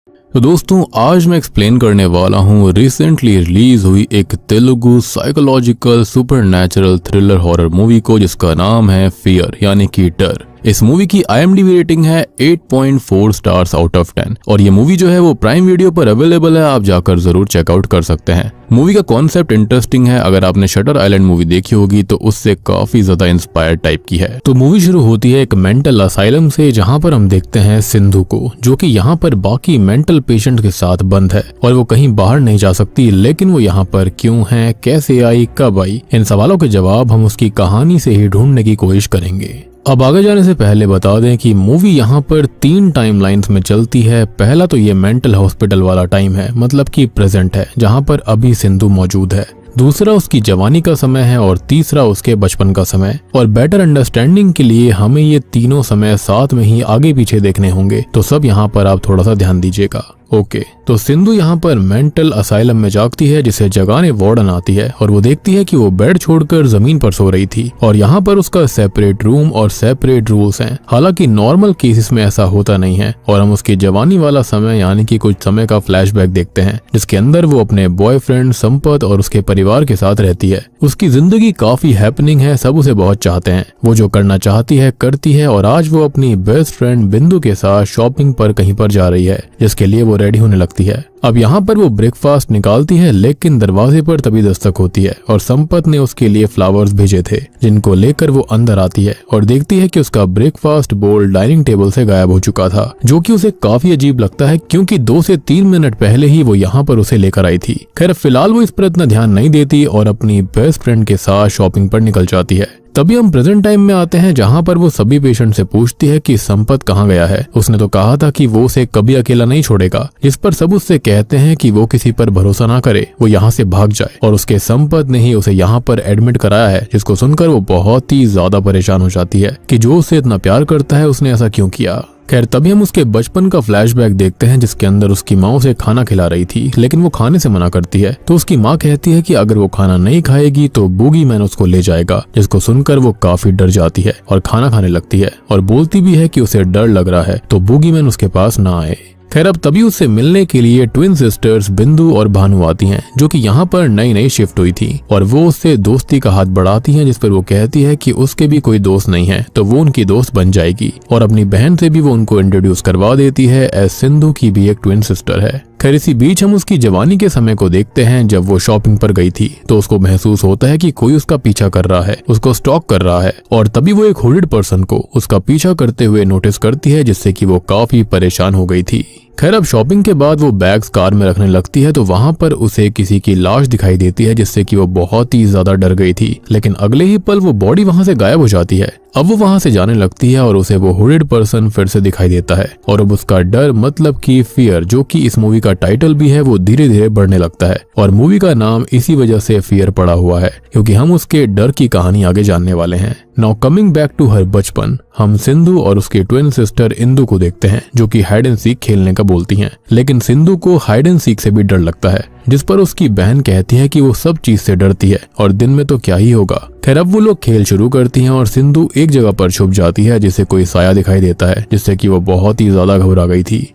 तो दोस्तों आज मैं एक्सप्लेन करने वाला हूँ रिसेंटली रिलीज हुई एक Telugu psychological supernatural thriller horror movie को जिसका नाम है फियर यानी कि डर। इस मूवी की IMDb रेटिंग है 8.4 स्टार्स आउट ऑफ 10 और ये मूवी जो है वो प्राइम वीडियो पर अवेलेबल है, आप जाकर जरूर चेकआउट कर सकते हैं। मूवी का कॉन्सेप्ट इंटरेस्टिंग है, अगर आपने शटर आइलैंड मूवी देखी होगी तो उससे काफी ज्यादा इंस्पायर्ड टाइप की है। तो मूवी शुरू होती है एक मेंटल असाइलम से जहाँ पर हम देखते हैं सिंधु को, जो कि यहाँ पर बाकी मेंटल पेशेंट के साथ बंद है और वो कहीं बाहर नहीं जा सकती। लेकिन वो यहाँ पर क्यों है, कैसे आई, कब आई, इन सवालों के जवाब हम उसकी कहानी से ही ढूंढने की कोशिश करेंगे। अब आगे जाने से पहले बता दें कि मूवी यहाँ पर 3 टाइमलाइंस में चलती है। पहला तो ये मेंटल हॉस्पिटल वाला टाइम है, मतलब कि प्रेजेंट है, जहाँ पर अभी सिंधु मौजूद है। दूसरा उसकी जवानी का समय है और तीसरा उसके बचपन का समय। और बेटर अंडरस्टैंडिंग के लिए हमें ये तीनों समय साथ में ही आगे पीछे देखने होंगे, तो सब यहाँ पर आप थोड़ा सा ध्यान दीजिएगा। ओके, तो सिंधु यहाँ पर मेंटल असाइलम में जागती है, जिसे जगाने वार्डन आती है और वो देखती है कि वो बेड छोड़कर जमीन पर सो रही थी और यहाँ पर उसका सेपरेट रूम और सेपरेट रूल्स हैं। हालांकि नॉर्मल केसेस में ऐसा होता नहीं है और हम उसकी जवानी वाला समय यानी कि कुछ समय का फ्लैशबैक देखते हैं, जिसके अंदर वो अपने बॉयफ्रेंड संपत और उसके परिवार के साथ रहती है। उसकी जिंदगी काफी हैपनिंग है, सब उसे बहुत चाहते हैं, वो जो करना चाहती है करती है और आज वो अपनी बेस्ट फ्रेंड बिंदु के साथ शॉपिंग पर कहीं पर जा रही है, जिसके लिए वो रेडी होने लगती है। अब यहाँ पर वो ब्रेकफास्ट निकालती है, लेकिन दरवाजे पर तभी दस्तक होती है और संपत ने उसके लिए फ्लावर्स भेजे थे, जिनको लेकर वो अंदर आती है और देखती है कि उसका ब्रेकफास्ट बोल डाइनिंग टेबल से गायब हो चुका था, जो कि उसे काफी अजीब लगता है क्योंकि 2 से 3 मिनट पहले ही वो यहाँ पर उसे लेकर आई थी। खैर फिलहाल वो इस पर इतना ध्यान नहीं देती और अपनी बेस्ट फ्रेंड के साथ शॉपिंग पर निकल जाती है। तभी हम प्रेजेंट टाइम में आते हैं, जहाँ पर वो सभी पेशेंट से पूछती है कि संपत कहाँ गया है। उसने तो कहा था कि वो उसे कभी अकेला नहीं छोड़ेगा। इस पर सब उससे कहते हैं कि वो किसी पर भरोसा ना करे, वो यहाँ से भाग जाए और उसके संपत ने ही उसे यहाँ पर एडमिट कराया है, जिसको सुनकर वो बहुत ही ज्यादा परेशान हो जाती है कि जो उससे इतना प्यार करता है उसने ऐसा क्यों किया। खैर तभी हम उसके बचपन का फ्लैशबैक देखते हैं, जिसके अंदर उसकी माँ उसे खाना खिला रही थी, लेकिन वो खाने से मना करती है। तो उसकी माँ कहती है कि अगर वो खाना नहीं खाएगी तो बूगी मैन उसको ले जाएगा, जिसको सुनकर वो काफी डर जाती है और खाना खाने लगती है और बोलती भी है कि उसे डर लग रहा है तो बूगी मैन उसके पास ना आए। खैर अब तभी उससे मिलने के लिए ट्विन सिस्टर्स बिंदु और भानु आती हैं, जो कि यहाँ पर नई नई शिफ्ट हुई थी और वो उससे दोस्ती का हाथ बढ़ाती हैं, जिस पर वो कहती है कि उसके भी कोई दोस्त नहीं है तो वो उनकी दोस्त बन जाएगी और अपनी बहन से भी वो उनको इंट्रोड्यूस करवा देती है, एज सिंधु की भी एक ट्विन सिस्टर है। खैर इसी बीच हम उसकी जवानी के समय को देखते हैं, जब वो शॉपिंग पर गई थी तो उसको महसूस होता है कि कोई उसका पीछा कर रहा है, उसको स्टॉक कर रहा है और तभी वो एक हुडेड पर्सन को उसका पीछा करते हुए नोटिस करती है, जिससे कि वो काफी परेशान हो गई थी। खैर अब शॉपिंग के बाद वो बैग्स कार में रखने लगती है तो वहां पर उसे किसी की लाश दिखाई देती है, जिससे कि वो बहुत ही ज्यादा डर गई थी। लेकिन अगले ही पल वो बॉडी वहां से गायब हो जाती है। अब वो वहां से जाने लगती है और उसे वो हुडेड पर्सन फिर से दिखाई देता है और अब उसका डर मतलब कि फियर, जो कि इस मूवी का टाइटल भी है, वो धीरे धीरे बढ़ने लगता है और मूवी का नाम इसी वजह से फियर पड़ा हुआ है, क्योंकि हम उसके डर की कहानी आगे जानने वाले हैं। Now coming back to her बचपन, हम सिंधु और उसकी ट्विन सिस्टर इंदु को देखते हैं, जो कि हाइड एंड सीक खेलने का बोलती हैं, लेकिन सिंधु को हाइड एंड सीक से भी डर लगता है, जिस पर उसकी बहन कहती है कि वो सब चीज से डरती है और दिन में तो क्या ही होगा। खैर अब वो लोग खेल शुरू करती हैं और सिंधु एक जगह पर छुप जाती है, जिसे कोई साया दिखाई देता है, जिससे कि वो बहुत ही ज्यादा घबरा गई थी।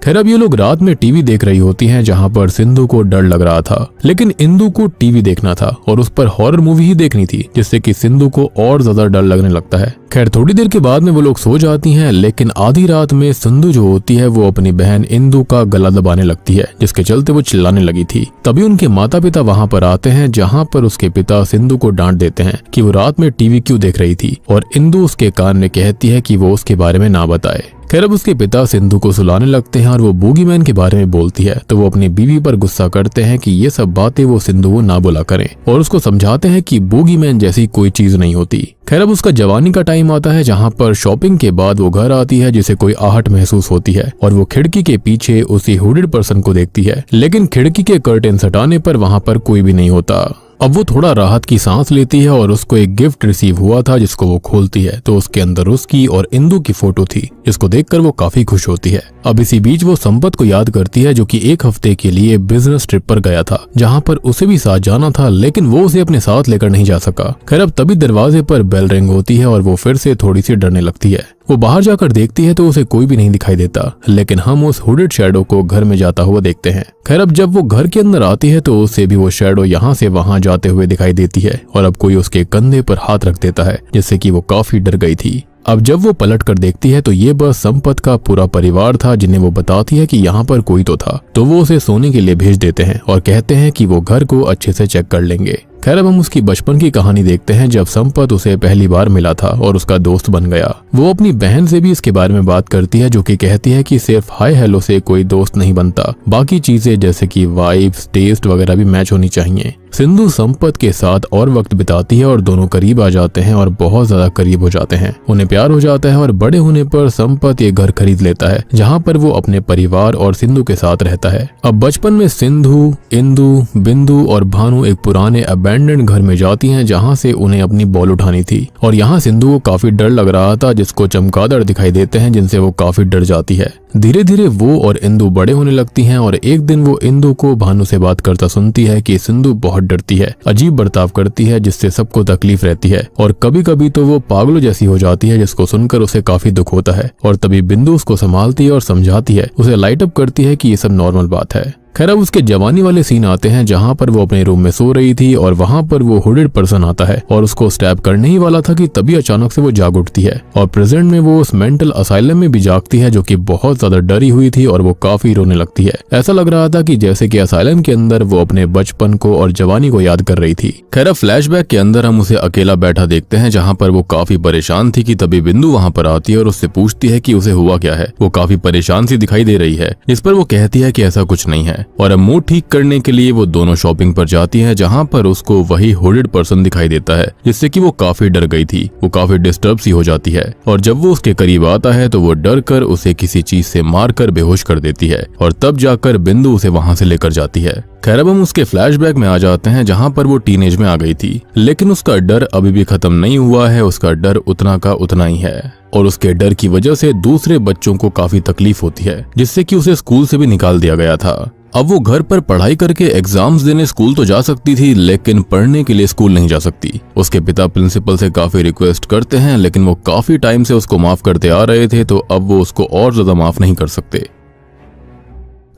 खैर अब ये लोग रात में टीवी देख रही होती हैं, जहां पर सिंधु को डर लग रहा था, लेकिन इंदु को टीवी देखना था और उस पर हॉरर मूवी ही देखनी थी, जिससे कि सिंधु को और ज्यादा डर लगने लगता है। खैर थोड़ी देर के बाद में वो लोग सो जाती हैं, लेकिन आधी रात में सिंधु जो होती है वो अपनी बहन इंदु का गला दबाने लगती है, जिसके चलते वो चिल्लाने लगी थी। तभी उनके माता पिता वहां पर आते हैं, जहां पर उसके पिता सिंधु को डांट देते हैं कि वो रात में टीवी क्यों देख रही थी और इंदु उसके कान में कहती है कि वो उसके बारे में ना बताए। खैर अब उसके पिता सिंधु को सुलाने लगते हैं और वो बूगी मैन के बारे में बोलती है, तो वो अपनी बीवी पर गुस्सा करते हैं कि ये सब बातें वो सिंधु को ना बोला करें और उसको समझाते हैं कि बूगी मैन जैसी कोई चीज नहीं होती। खैर अब उसका जवानी का टाइम आता है, जहाँ पर शॉपिंग के बाद वो घर आती है, जिसे कोई आहट महसूस होती है और वो खिड़की के पीछे उसी हुडेड पर्सन को देखती है, लेकिन खिड़की के कर्टेन हटाने पर वहां पर कोई भी नहीं होता। अब वो थोड़ा राहत की सांस लेती है और उसको एक गिफ्ट रिसीव हुआ था, जिसको वो खोलती है तो उसके अंदर उसकी और इंदु की फोटो थी, जिसको देखकर वो काफी खुश होती है। अब इसी बीच वो संपत को याद करती है, जो कि 1 हफ्ते के लिए बिजनेस ट्रिप पर गया था, जहाँ पर उसे भी साथ जाना था, लेकिन वो उसे अपने साथ लेकर नहीं जा सका। खैर अब तभी दरवाजे पर बेल रिंग होती है और वो फिर से थोड़ी सी डरने लगती है। वो बाहर जाकर देखती है तो उसे कोई भी नहीं दिखाई देता, लेकिन हम उस हुडेड शैडो को घर में जाता हुआ देखते हैं। खैर अब जब वो घर के अंदर आती है तो उसे भी वो शैडो यहाँ से वहां जाते हुए दिखाई देती है और अब कोई उसके कंधे पर हाथ रख देता है, जिससे कि वो काफी डर गई थी। अब जब वो पलट कर देखती है तो ये बस संपत का पूरा परिवार था, जिन्हें वो बताती है कि यहाँ पर कोई तो था। तो वो उसे सोने के लिए भेज देते हैं और कहते हैं कि वो घर को अच्छे से चेक कर लेंगे। खैर अब हम उसकी बचपन की कहानी देखते हैं, जब संपत उसे पहली बार मिला था और उसका दोस्त बन गया। वो अपनी बहन से भी इसके बारे में बात करती है, जो कि कहती है कि सिर्फ हाय हेलो से कोई दोस्त नहीं बनता, बाकी चीजें जैसे कि वाइब्स, टेस्ट वगैरह भी मैच होनी चाहिए। सिंधु संपत के साथ और वक्त बिताती है और दोनों करीब आ जाते हैं और बहुत ज्यादा करीब हो जाते हैं। उन्हें प्यार हो जाता है और बड़े होने पर संपत ये घर खरीद लेता है, जहाँ पर वो अपने परिवार और सिंधु के साथ रहता है। अब बचपन में सिंधु, इंदु, बिंदु और भानु एक पुराने अबैंडन घर में जाती हैं, जहाँ से उन्हें अपनी बॉल उठानी थी। और यहाँ सिंधु को काफी डर लग रहा था, जिसको चमगादड़ दिखाई देते हैं, जिनसे वो काफी डर जाती है। धीरे धीरे वो और इंदु बड़े होने लगती हैं और एक दिन वो इंदु को भानु से बात करता सुनती है कि सिंधु बहुत डरती है, अजीब बर्ताव करती है, जिससे सबको तकलीफ रहती है और कभी कभी तो वो पागलों जैसी हो जाती है, जिसको सुनकर उसे काफी दुख होता है। और तभी बिंदु उसको संभालती है और समझाती है, उसे लाइट अप करती है कि ये सब नॉर्मल बात है। खैर अब उसके जवानी वाले सीन आते हैं, जहाँ पर वो अपने रूम में सो रही थी और वहाँ पर वो हुडेड पर्सन आता है और उसको स्टैब करने ही वाला था कि तभी अचानक से वो जाग उठती है और प्रेजेंट में वो उस मेंटल असाइलम में भी जागती है, जो कि बहुत ज्यादा डरी हुई थी और वो काफी रोने लगती है। ऐसा लग रहा था कि जैसे कि असाइलम के अंदर वो अपने बचपन को और जवानी को याद कर रही थी। खैर अब फ्लैशबैक के अंदर हम उसे अकेला बैठा देखते हैं, जहाँ पर वो काफी परेशान थी कि तभी बिंदु वहाँ पर आती है और उससे पूछती है कि उसे हुआ क्या है। वो काफी परेशान सी दिखाई दे रही है, जिस पर वो कहती है कि ऐसा कुछ नहीं है। और अब मूड ठीक करने के लिए वो दोनों शॉपिंग पर जाती हैं, जहाँ पर उसको वही हुडेड पर्सन दिखाई देता है, जिससे कि वो काफी डर गई थी। वो काफी डिस्टर्ब सी हो जाती है और जब वो उसके करीब आता है तो वो डर कर उसे किसी चीज से मारकर बेहोश कर देती है और तब जाकर बिंदु उसे वहां से लेकर जाती है। खैर अब हम उसके फ्लैशबैक में आ जाते हैं, जहाँ पर वो टीनेज में आ गई थी, लेकिन उसका डर अभी भी खत्म नहीं हुआ है। उसका डर उतना का उतना ही है और उसके डर की वजह से दूसरे बच्चों को काफी तकलीफ होती है, जिससे कि उसे स्कूल से भी निकाल दिया गया था। अब वो घर पर पढ़ाई करके एग्जाम्स देने स्कूल तो जा सकती थी, लेकिन पढ़ने के लिए स्कूल नहीं जा सकती। उसके पिता प्रिंसिपल से काफी रिक्वेस्ट करते हैं, लेकिन वो काफी टाइम से उसको माफ करते आ रहे थे, तो अब वो उसको और ज्यादा माफ नहीं कर सकते।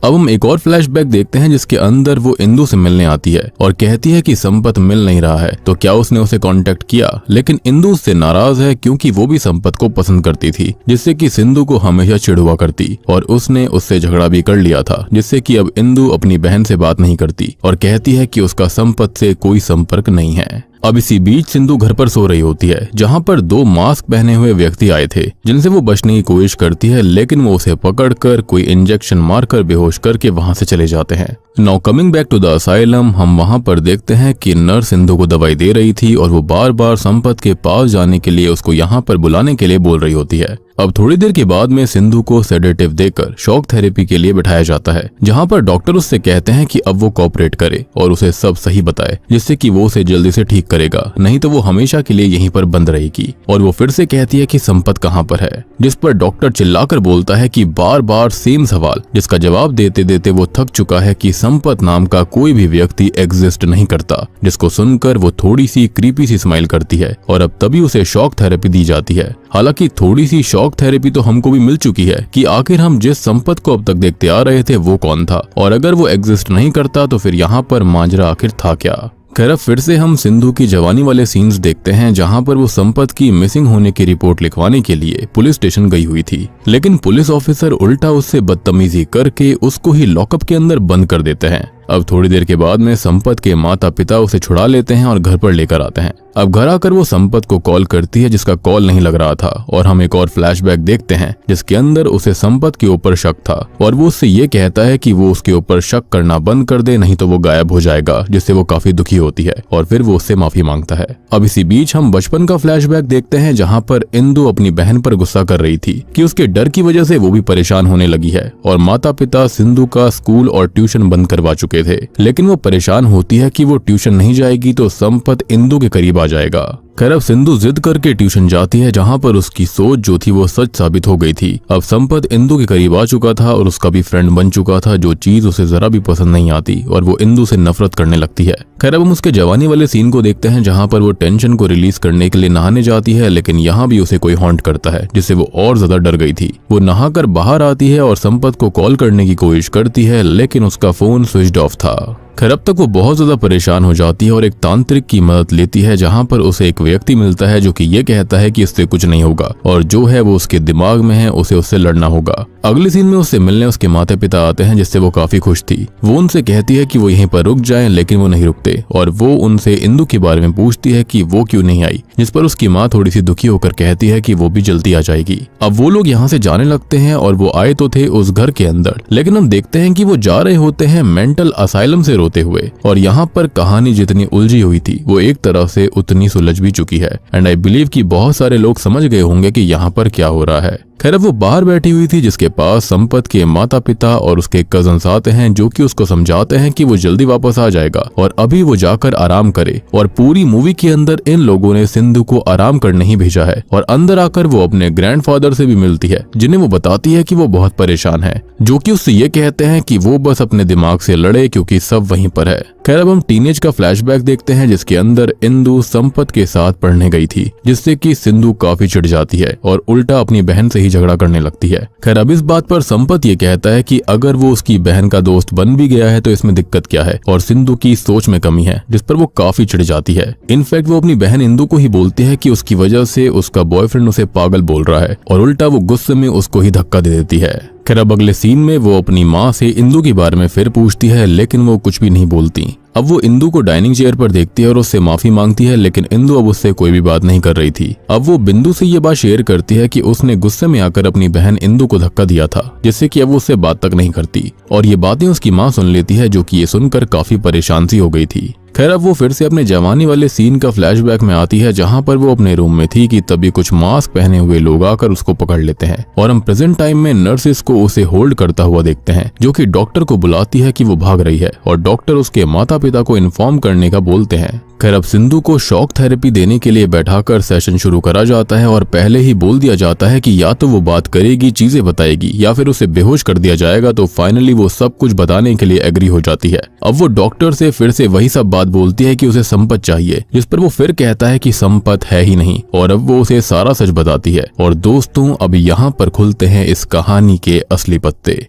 अब हम एक और फ्लैशबैक देखते हैं, जिसके अंदर वो इंदु से मिलने आती है और कहती है कि संपत मिल नहीं रहा है, तो क्या उसने उसे कांटेक्ट किया। लेकिन इंदु उससे नाराज है, क्योंकि वो भी संपत को पसंद करती थी, जिससे कि सिंधु को हमेशा चिढ़ हुआ करती और उसने उससे झगड़ा भी कर लिया था, जिससे कि अब इंदु अपनी बहन से बात नहीं करती और कहती है कि उसका संपत से कोई संपर्क नहीं है। अब इसी बीच सिंधु घर पर सो रही होती है, जहाँ पर दो मास्क पहने हुए व्यक्ति आए थे, जिनसे वो बचने की कोशिश करती है, लेकिन वो उसे पकड़कर कोई इंजेक्शन मारकर बेहोश करके वहां से चले जाते हैं। Now coming back to the asylum, हम वहां पर देखते हैं कि नर्स सिंधु को दवाई दे रही थी और वो बार बार संपत के पास जाने के लिए उसको यहाँ पर बुलाने के लिए बोल रही होती है। अब थोड़ी देर के बाद में सिंधु को सेडेटिव देकर शॉक थेरेपी के लिए बिठाया जाता है, जहाँ पर डॉक्टर उससे कहते हैं कि अब वो कोऑपरेट करे और उसे सब सही बताए, जिससे कि वो उसे जल्दी से ठीक करेगा, नहीं तो वो हमेशा के लिए यहीं पर बंद रहेगी। और वो फिर से कहती है कि संपत कहाँ पर है, जिस पर डॉक्टर चिल्लाकर बोलता है कि बार बार सेम सवाल, जिसका जवाब देते देते वो थक चुका है कि संपत नाम का कोई भी व्यक्ति एग्जिस्ट नहीं करता। जिसको सुनकर वो थोड़ी सी क्रीपी सी स्माइल करती है और अब तभी उसे शॉक थेरेपी दी जाती है। हालांकि थोड़ी सी शॉक थेरेपी तो हमको भी मिल चुकी है कि आखिर हम जिस संपत को अब तक देखते आ रहे थे वो कौन था, और अगर वो एग्जिस्ट नहीं करता तो फिर यहाँ पर माजरा आखिर था क्या। खैर फिर से हम सिंधु की जवानी वाले सीन्स देखते हैं, जहां पर वो संपत की मिसिंग होने की रिपोर्ट लिखवाने के लिए पुलिस स्टेशन गई हुई थी, लेकिन पुलिस ऑफिसर उल्टा उससे बदतमीजी करके उसको ही लॉकअप के अंदर बंद कर देते हैं। अब थोड़ी देर के बाद में संपत के माता पिता उसे छुड़ा लेते हैं और घर पर लेकर आते हैं। अब घर आकर वो संपत को कॉल करती है, जिसका कॉल नहीं लग रहा था, और हम एक और फ्लैशबैक देखते हैं, जिसके अंदर उसे संपत के ऊपर शक था और वो उससे ये कहता है कि वो उसके ऊपर शक करना बंद कर दे, नहीं तो वो गायब हो जाएगा, जिससे वो काफी दुखी होती है और फिर वो उससे माफी मांगता है। अब इसी बीच हम बचपन का फ्लैशबैक देखते हैं, जहाँ पर इंदु अपनी बहन पर गुस्सा कर रही थी कि उसके डर की वजह से वो भी परेशान होने लगी है और माता पिता सिंधु का स्कूल और ट्यूशन बंद करवा चुके थे, लेकिन वो परेशान होती है कि वो ट्यूशन नहीं जाएगी तो संपत इंदु के करीब आ जाएगा। खैर अब सिंधु जिद करके ट्यूशन जाती है, जहाँ पर उसकी सोच जो थी वो सच साबित हो गई थी। अब संपत इंदु के करीब आ चुका था और उसका भी फ्रेंड बन चुका था, जो चीज उसे जरा भी पसंद नहीं आती और वो इंदु से नफरत करने लगती है। खैर अब हम उसके जवानी वाले सीन को देखते हैं, जहाँ पर वो टेंशन को रिलीज करने के लिए नहाने जाती है, लेकिन यहाँ भी उसे कोई हॉन्ट करता है, जिससे वो और ज्यादा डर गई थी। वो नहाकर बाहर आती है और संपत को कॉल करने की कोशिश करती है, लेकिन उसका फोन स्विच्ड ऑफ था। खैर अब तक वो बहुत ज्यादा परेशान हो जाती है और एक तांत्रिक की मदद लेती है, जहाँ पर उसे एक व्यक्ति मिलता है जो कि ये कहता है कि इससे कुछ नहीं होगा और जो है वो उसके दिमाग में है, उसे उससे लड़ना होगा। अगले सीन में उससे मिलने उसके माता पिता आते हैं, जिससे वो काफी खुश थी। वो उनसे कहती है कि वो यहीं पर रुक जाएं, लेकिन वो नहीं रुकते और वो उनसे इंदु के बारे में पूछती है कि वो क्यों नहीं आई, जिस पर उसकी माँ थोड़ी सी दुखी होकर कहती है कि वो भी जल्दी आ जाएगी। अब वो लोग यहाँ से जाने लगते हैं और वो आए तो थे उस घर के अंदर, लेकिन हम देखते हैं कि वो जा रहे होते हैं मेंटल असाइलम से रोते हुए। और यहाँ पर कहानी जितनी उलझी हुई थी वो एक तरह से उतनी सुलझ भी चुकी है। एंड आई बिलीव कि बहुत सारे लोग समझ गए होंगे कि यहाँ पर क्या हो रहा है। खैर अब वो बाहर बैठी हुई थी, जिसके पास संपत के माता पिता और उसके कजन्स आते हैं, जो कि उसको समझाते हैं कि वो जल्दी वापस आ जाएगा और अभी वो जाकर आराम करे। और पूरी मूवी के अंदर इन लोगों ने सिंधु को आराम करने ही भेजा है और अंदर आकर वो अपने ग्रैंडफादर से भी मिलती है, जिन्हें वो बताती है कि वो बहुत परेशान है, जो कि उससे ये कहते हैं कि वो बस अपने दिमाग से लड़े क्योंकि सब वहीं पर है। खैर अब हम टीनेज का फ्लैशबैक देखते हैं, जिसके अंदर इंदु संपत के साथ पढ़ने गई थी, जिससे कि सिंधु काफी चिढ़ जाती है और उल्टा अपनी बहन से ही झगड़ा करने लगती है। खैर अब इस बात पर संपत ये कहता है कि अगर वो उसकी बहन का दोस्त बन भी गया है तो इसमें दिक्कत क्या है, और सिंधु की सोच में कमी है, जिस पर वो काफी चिढ़ जाती है। इनफैक्ट वो अपनी बहन इंदु को ही बोलती है कि उसकी वजह से उसका बॉयफ्रेंड उसे पागल बोल रहा है और उल्टा वो गुस्से में उसको ही धक्का दे देती है। खैर अब अगले सीन में वो अपनी माँ से इंदु के बारे में फिर पूछती है, लेकिन वो कुछ भी नहीं बोलती। अब वो इंदु को डाइनिंग चेयर पर देखती है और उससे माफी मांगती है, लेकिन इंदु अब उससे कोई भी बात नहीं कर रही थी। अब वो बिंदु से ये बात शेयर करती है कि उसने गुस्से में आकर अपनी बहन इंदु को धक्का दिया था, जिससे कि अब वो उससे बात तक नहीं करती। और ये बातें उसकी माँ सुन लेती है, जो कि ये सुनकर काफी परेशान सी हो गई थी। खैर अब वो फिर से अपने जवानी वाले सीन का फ्लैशबैक में आती है, जहाँ पर वो अपने रूम में थी कि तभी कुछ मास्क पहने हुए लोग आकर उसको पकड़ लेते हैं और हम प्रेजेंट टाइम में नर्सेस को उसे होल्ड करता हुआ देखते हैं, जो कि डॉक्टर को बुलाती है कि वो भाग रही है और डॉक्टर उसके माता पिता को इन्फॉर्म करने का बोलते हैं। खैर अब सिंधु को शॉक थेरेपी देने के लिए बैठाकर सेशन शुरू करा जाता है और पहले ही बोल दिया जाता है कि या तो वो बात करेगी, चीजें बताएगी, या फिर उसे बेहोश कर दिया जाएगा। तो फाइनली वो सब कुछ बताने के लिए एग्री हो जाती है। अब वो डॉक्टर से फिर से वही सब बात बोलती है कि उसे संपत चाहिए, जिस पर वो फिर कहता है कि संपत है ही नहीं, और अब वो उसे सारा सच बताती है। और दोस्तों अब यहाँ पर खुलते हैं इस कहानी के असली पत्ते।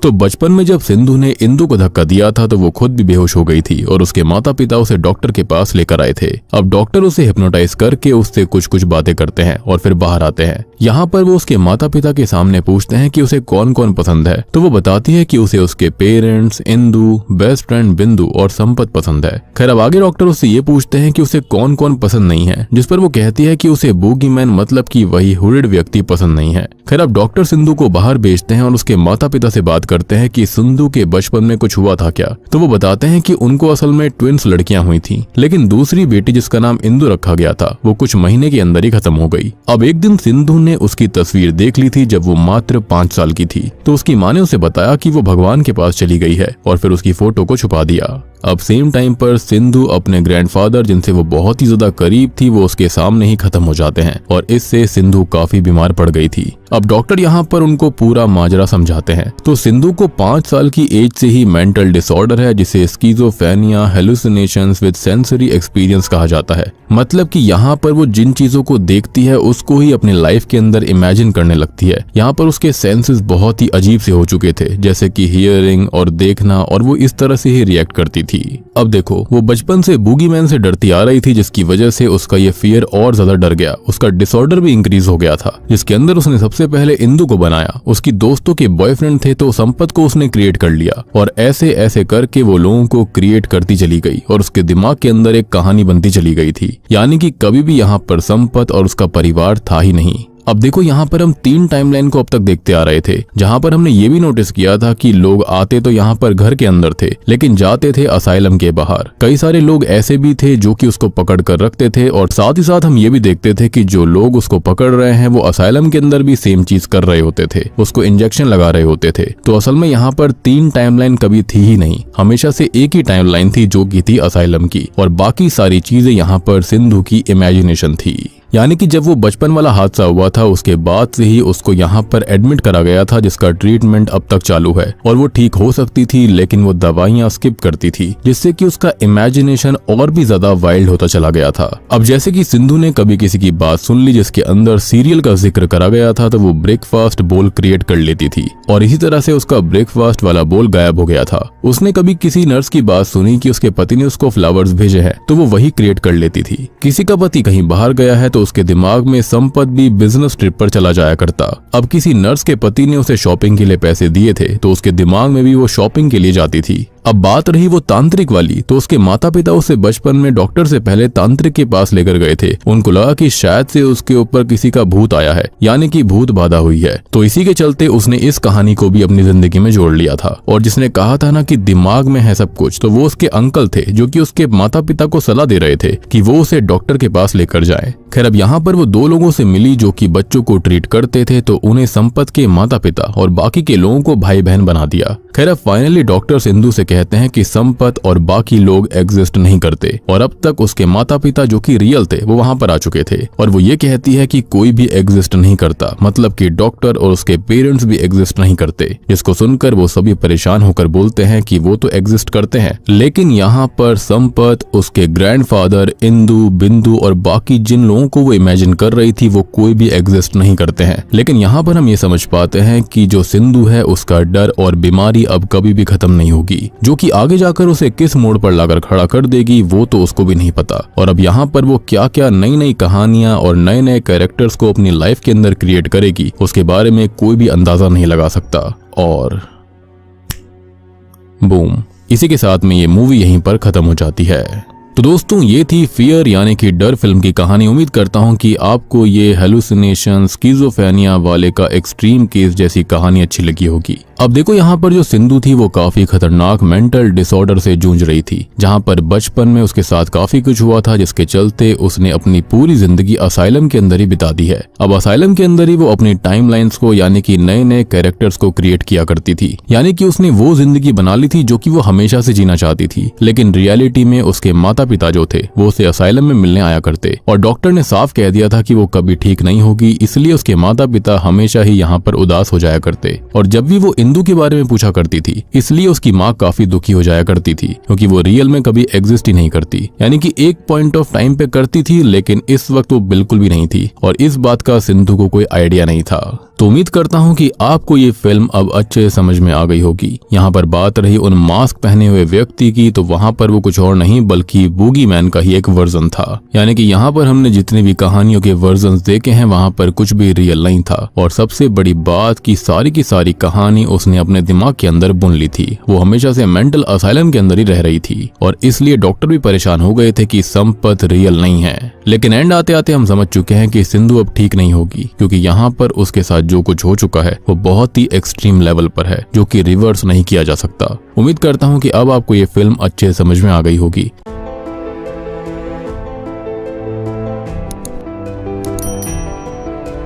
तो बचपन में जब सिंधु ने इंदु को धक्का दिया था तो वो खुद भी बेहोश हो गई थी और उसके माता पिता उसे डॉक्टर के पास लेकर आए थे। अब डॉक्टर उसे हिप्नोटाइज करके उससे कुछ कुछ बातें करते हैं और फिर बाहर आते हैं। यहाँ पर वो उसके माता पिता के सामने पूछते हैं कि उसे कौन कौन पसंद है, तो वो बताती है कि उसे उसके पेरेंट्स, इंदु, बेस्ट फ्रेंड बिंदु और संपत पसंद है। खैर अब आगे डॉक्टर उससे ये पूछते हैं कि उसे कौन कौन पसंद नहीं है, जिस पर वो कहती है कि उसे बूगीमैन मतलब कि वही हुरिड व्यक्ति पसंद नहीं है। खैर अब डॉक्टर सिंधु को बाहर भेजते हैं और उसके माता पिता से बात करते हैं कि सिंधु के बचपन में कुछ हुआ था क्या। तो वो बताते हैं कि उनको असल में ट्विंस लड़कियां हुई थी, लेकिन दूसरी बेटी जिसका नाम इंदु रखा गया था वो कुछ महीने के अंदर ही खत्म हो गई। अब एक दिन सिंधु ने उसकी तस्वीर देख ली थी जब वो मात्र 5 साल की थी, तो उसकी माँ ने उसे बताया कि वो भगवान के पास चली गई है और फिर उसकी फोटो को छुपा दिया। अब सेम टाइम पर सिंधु अपने ग्रैंडफादर जिनसे वो बहुत ही ज्यादा करीब थी वो उसके सामने ही खत्म हो जाते हैं और इससे सिंधु काफी बीमार पड़ गई थी। अब डॉक्टर यहाँ पर उनको पूरा माजरा समझाते हैं। तो सिंधु को 5 साल की एज से ही मेंटल डिसऑर्डर है, जिसे schizophrenia hallucinations with sensory experience कहा जाता है। मतलब कि यहाँ पर वो जिन चीजों को देखती है उसको ही अपनी लाइफ के अंदर इमेजिन करने लगती है। यहाँ पर उसके सेंसेस बहुत ही अजीब से हो चुके थे, जैसे कि हियरिंग और देखना, और वो इस तरह से ही रिएक्ट करती थी। अब देखो वो बचपन से बूगीमैन से डरती आ रही थी, जिसकी वजह से उसका ये फियर और ज्यादा डर गया। उसका डिसऑर्डर भी इंक्रीज हो गया था, जिसके अंदर उसने सबसे पहले इंदु को बनाया। उसकी दोस्तों के बॉयफ्रेंड थे तो संपत को उसने क्रिएट कर लिया और ऐसे ऐसे करके वो लोगों को क्रिएट करती चली गई और उसके दिमाग के अंदर एक कहानी बनती चली गई थी। यानी कि कभी भी यहाँ पर संपत और उसका परिवार था ही नहीं। अब देखो यहाँ पर हम 3 टाइमलाइन को अब तक देखते आ रहे थे, जहाँ पर हमने ये भी नोटिस किया था कि लोग आते तो यहाँ पर घर के अंदर थे लेकिन जाते थे असाइलम के बाहर। कई सारे लोग ऐसे भी थे जो कि उसको पकड़ कर रखते थे और साथ ही साथ हम ये भी देखते थे कि जो लोग उसको पकड़ रहे हैं वो असाइलम के अंदर भी सेम चीज कर रहे होते थे, उसको इंजेक्शन लगा रहे होते थे। तो असल में यहाँ पर 3 टाइमलाइन कभी थी ही नहीं, हमेशा से एक ही टाइमलाइन थी जो कि थी असाइलम की, और बाकी सारी चीजें यहाँ पर सिंधु की इमेजिनेशन थी। यानी कि जब वो बचपन वाला हादसा हुआ था उसके बाद से ही उसको यहाँ पर एडमिट करा गया था, जिसका ट्रीटमेंट अब तक चालू है और वो ठीक हो सकती थी लेकिन वो दवाइयां स्किप करती थी, जिससे कि उसका इमेजिनेशन और भी ज्यादा वाइल्ड होता चला गया था। अब जैसे कि सिंधु ने कभी किसी की बात सुन ली जिसके अंदर सीरियल का जिक्र करा गया था तो वो ब्रेकफास्ट बोल क्रिएट कर लेती थी और इसी तरह से उसका ब्रेकफास्ट वाला बोल गायब हो गया था। उसने कभी किसी नर्स की बात सुनी कि उसके पति ने उसको फ्लावर्स भेजे हैं तो वो वही क्रिएट कर लेती थी। किसी का पति कहीं बाहर गया है तो उसके दिमाग में संपत भी बिजनेस ट्रिप पर चला जाया करता। अब किसी नर्स के पति ने उसे शॉपिंग के लिए पैसे दिए थे तो उसके दिमाग में भी वो शॉपिंग के लिए जाती थी। अब बात रही वो तांत्रिक वाली, तो उसके माता पिता उसे बचपन में डॉक्टर से पहले तांत्रिक के पास लेकर गए थे। उनको लगा कि शायद से उसके ऊपर किसी का भूत आया है, यानी कि भूत बाधा हुई है। तो इसी के चलते उसने इस कहानी को भी अपनी जिंदगी में जोड़ लिया था। और जिसने कहा था ना कि दिमाग में है सब कुछ, तो वो उसके अंकल थे जो कि उसके माता पिता को सलाह दे रहे थे कि वो उसे डॉक्टर के पास लेकर जाए। खैर अब यहाँ पर वो 2 लोगों से मिली जो कि बच्चों को ट्रीट करते थे, तो उन्हें संपत के माता पिता और बाकी के लोगों को भाई बहन बना दिया। खैर अब फाइनली डॉक्टर सिंधु से कहते हैं कि संपत और बाकी लोग एग्जिस्ट नहीं करते और अब तक उसके माता पिता जो कि रियल थे वो वहां पर आ चुके थे। और वो ये कहती है कि कोई भी एग्जिस्ट नहीं करता, मतलब कि डॉक्टर और उसके पेरेंट्स भी एग्जिस्ट नहीं करते। जिसको सुनकर वो सभी परेशान होकर बोलते हैं कि वो तो एग्जिस्ट करते हैं, लेकिन यहाँ पर संपत, उसके ग्रैंडफादर, इंदु, बिंदु और बाकी जिन लोगों को वो इमेजिन कर रही थी वो कोई भी एग्जिस्ट नहीं करते हैं। लेकिन यहाँ पर हम ये समझ पाते हैं कि जो सिंधु है उसका डर और बीमारी अब कभी भी खत्म नहीं होगी, जो कि आगे जाकर उसे किस मोड़ पर लाकर खड़ा कर देगी वो तो उसको भी नहीं पता। और अब यहाँ पर वो क्या क्या नई नई कहानियां और नए नए कैरेक्टर्स को अपनी लाइफ के अंदर क्रिएट करेगी उसके बारे में कोई भी अंदाजा नहीं लगा सकता। और बूम, इसी के साथ में ये मूवी यहीं पर खत्म हो जाती है। तो दोस्तों ये थी फियर यानी कि डर फिल्म की कहानी। उम्मीद करता हूं कि आपको ये हेलुसिनेशन, स्किज़ोफ्रेनिया वाले का एक्सट्रीम केस जैसी कहानी अच्छी लगी होगी। अब देखो यहाँ पर जो सिंधु थी वो काफी खतरनाक मेंटल डिसऑर्डर से जूझ रही थी, जहाँ पर बचपन में उसके साथ काफी कुछ हुआ था जिसके चलते उसने अपनी पूरी जिंदगी असाइलम के अंदर ही बिता दी है। अब असाइलम के अंदर ही वो अपनी टाइमलाइंस को यानी कि नए नए कैरेक्टर्स को क्रिएट किया करती थी, यानी कि उसने वो जिंदगी बना ली थी जो कि वो हमेशा से जीना चाहती थी। लेकिन रियलिटी में उसके माता पिता जो थे वो उसे असाइलम में मिलने आया करते और डॉक्टर ने साफ कह दिया था कि वो कभी ठीक नहीं होगी, इसलिए उसके माता पिता हमेशा ही यहाँ पर उदास हो जाया करते। और जब भी वो इंदु के बारे में पूछा करती थी इसलिए उसकी माँ काफी दुखी हो जाया करती थी, क्योंकि वो रियल में कभी एग्जिस्ट ही नहीं करती, यानी कि एक पॉइंट ऑफ टाइम पे करती थी लेकिन इस वक्त वो बिल्कुल भी नहीं थी और इस बात का सिंधु को कोई आइडिया नहीं था। तो उम्मीद करता हूँ कि आपको ये फिल्म अब अच्छे समझ में आ गई होगी। यहाँ पर बात रही उन मास्क पहने हुए व्यक्ति की, तो वहाँ पर वो कुछ और नहीं बल्कि बूगी मैन का ही एक वर्जन था। यानी कि यहाँ पर हमने जितनी भी कहानियों के वर्जन देखे हैं वहाँ पर कुछ भी रियल नहीं था। और सबसे बड़ी बात की सारी कहानी उसने अपने दिमाग के अंदर बुन ली थी। वो हमेशा से मेंटल असाइलम के अंदर ही रह रही थी और इसलिए डॉक्टर भी परेशान हो गए थे कि संपत रियल नहीं है। लेकिन एंड आते आते हम समझ चुके हैं कि सिंधु अब ठीक नहीं होगी, क्योंकि यहाँ पर उसके साथ जो कुछ हो चुका है वो बहुत ही एक्सट्रीम लेवल पर है, जो कि रिवर्स नहीं किया जा सकता। उम्मीद करता हूँ कि अब आपको ये फिल्म अच्छे समझ में आ गई होगी।